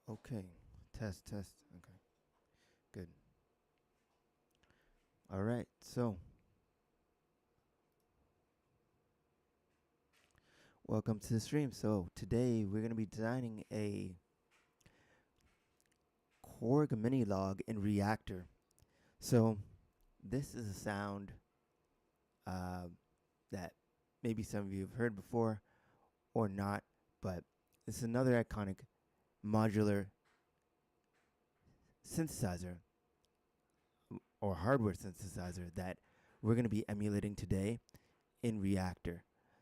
Okay. Test, test. Okay. Good. All right. So, welcome to the stream. So, today we're going to be designing a Korg Minilogue in Reaktor. So, this is a sound uh, that maybe some of you have heard before or not, but it's another iconic modular synthesizer or hardware synthesizer that we're going to be emulating today in Reaktor.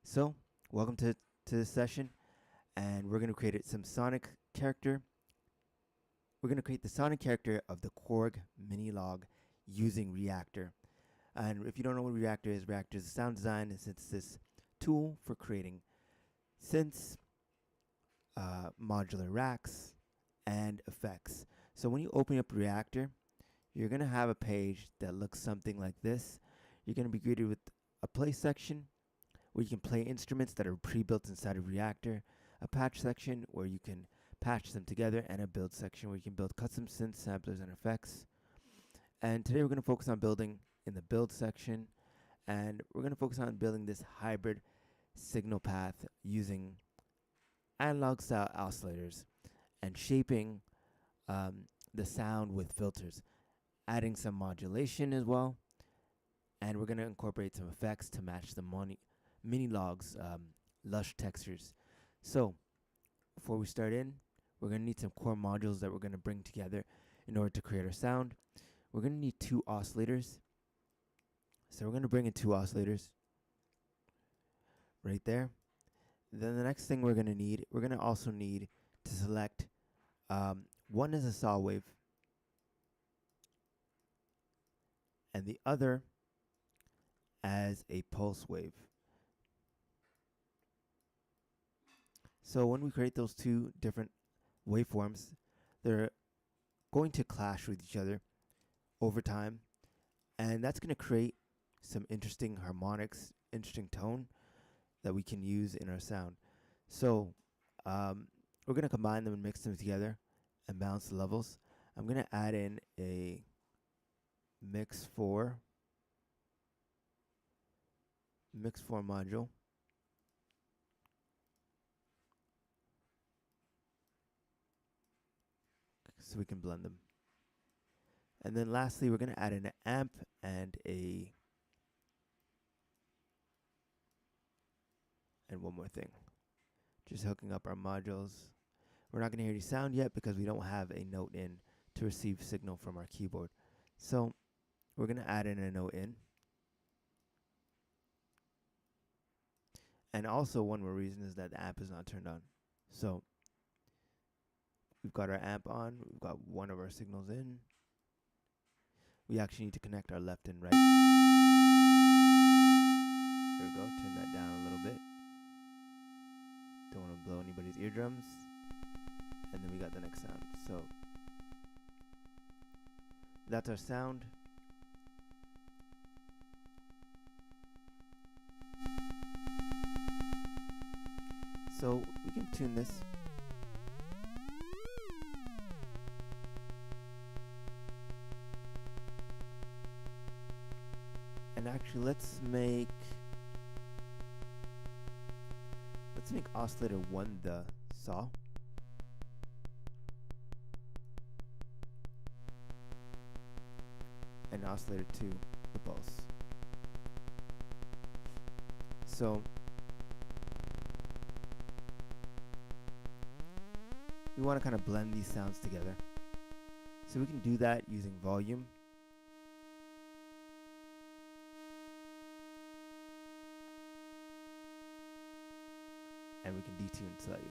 So, welcome to this session, and we're going to create some sonic character. We're going to create the sonic character of the Korg Minilogue using Reaktor. And if you don't know what Reaktor is a sound design and synthesis tool for creating synths, modular racks, and effects. So when you open up Reaktor, you're going to have a page that looks something like this. You're going to be greeted with a play section where you can play instruments that are pre-built inside of Reaktor, a patch section where you can patch them together, and a build section where you can build custom synth samplers and effects. And today we're going to focus on building in the build section, and we're going to focus on building this hybrid signal path using analog style oscillators and shaping the sound with filters, adding some modulation as well, and we're going to incorporate some effects to match the Minilogue's lush textures. So before we start in, we're going to need some core modules that we're going to bring together in order to create our sound. We're going to need 2 oscillators. So we're going to bring in 2 oscillators right there. Then the next thing we're going to also need to select one is a saw wave and the other as a pulse wave. So when we create those 2 different waveforms, they're going to clash with each other over time, and that's going to create some interesting harmonics, interesting tone that we can use in our sound. So we're going to combine them and mix them together and balance the levels. I'm going to add in a mix 4 module. So we can blend them. And then lastly, we're going to add an amp and one more thing. Just hooking up our modules. We're not going to hear any sound yet because we don't have a note in to receive signal from our keyboard. So we're going to add in a note in. And also one more reason is that the amp is not turned on. So we've got our amp on. We've got one of our signals in. We actually need to connect our left and right. There we go. Turn that down a little bit. Don't want to blow anybody's eardrums. And then we got the next sound. So that's our sound. So we can tune this. And actually let's make oscillator 1 the saw. And oscillator 2 the pulse. So we want to kind of blend these sounds together. So we can do that using volume. And we can detune slightly.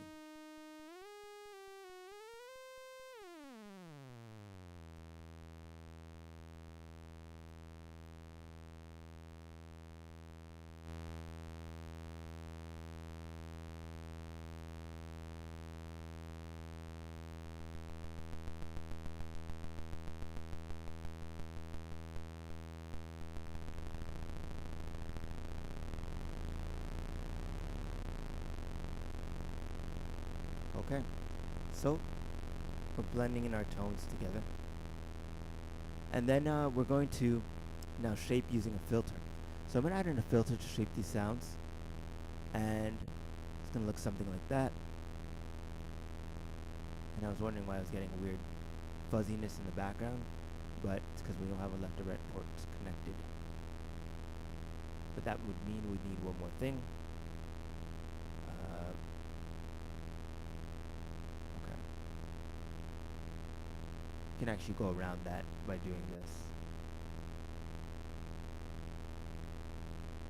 Okay, so for blending in our tones together. And then we're going to now shape using a filter. So I'm going to add in a filter to shape these sounds. And it's going to look something like that. And I was wondering why I was getting weird fuzziness in the background, but it's because we don't have a left or right ports connected. But that would mean we need one more thing. Okay. You can actually go around that by doing this.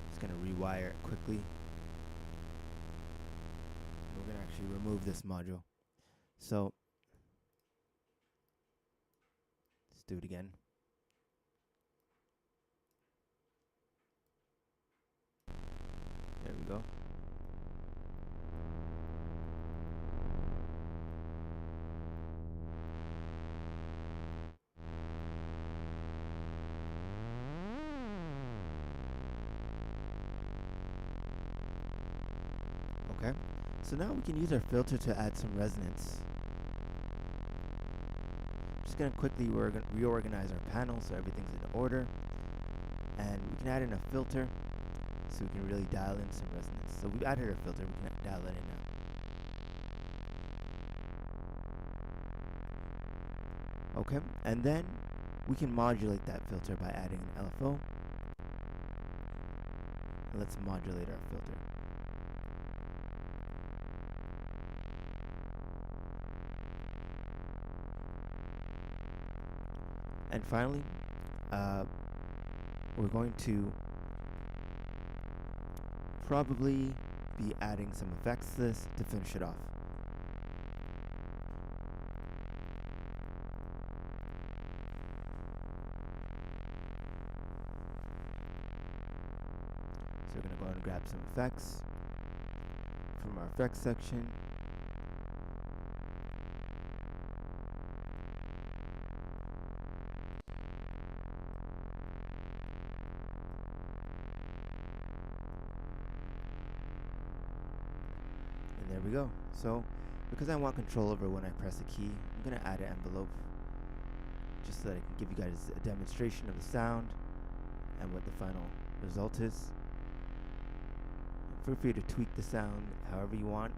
Just gonna rewire it quickly. We're gonna actually remove this module. So let's do it again. There we go. Okay, so now we can use our filter to add some resonance. Just going to quickly reorganize our panel so everything's in order. And we can add in a filter so we can really dial in some resonance. So we've added a filter, we can dial that in now. Okay, and then we can modulate that filter by adding an LFO. Let's modulate our filter. And finally, we're going to probably be adding some effects to this to finish it off. So we're going to go ahead and grab some effects from our effects section. There we go. So because I want control over when I press a key, I'm going to add an envelope just so that I can give you guys a demonstration of the sound and what the final result is. And feel free to tweak the sound however you want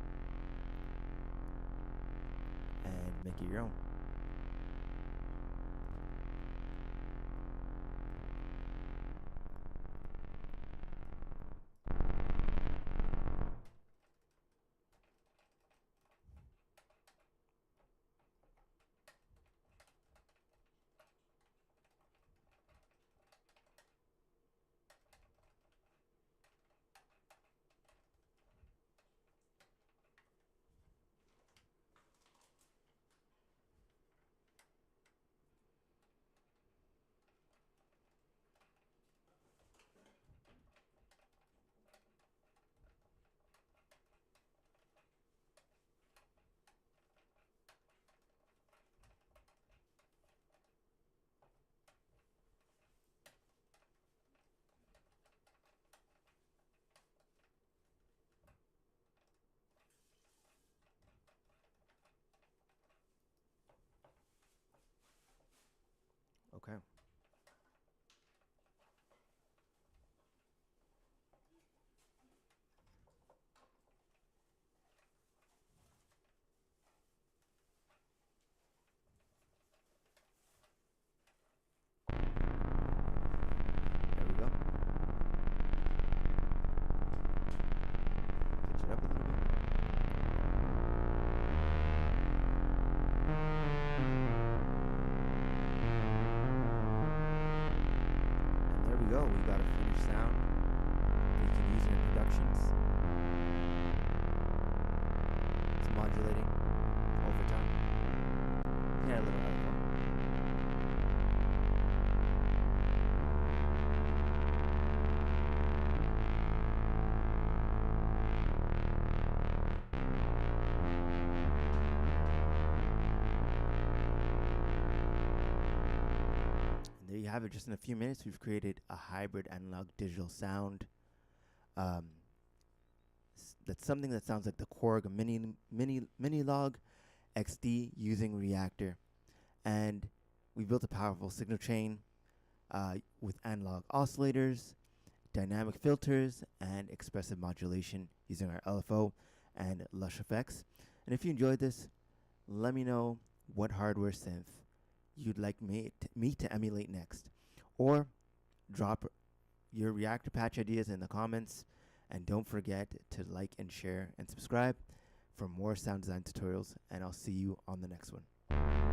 and make it your own. Okay. There we go. Pitch it up a little bit. And there we go. We got a finished sound that you can use in your productions. It's modulating over time. Yeah, a little alpha. And there you have it. Just in a few minutes, we've created a hybrid analog digital sound. That's something that sounds like the Korg Minilogue, XD using Reaktor. And we built a powerful signal chain with analog oscillators, dynamic filters, and expressive modulation using our LFO and Lush effects. And if you enjoyed this, let me know what hardware synth you'd like me to emulate next. Or drop your Reaktor patch ideas in the comments. And don't forget to like and share and subscribe for more sound design tutorials. And I'll see you on the next one.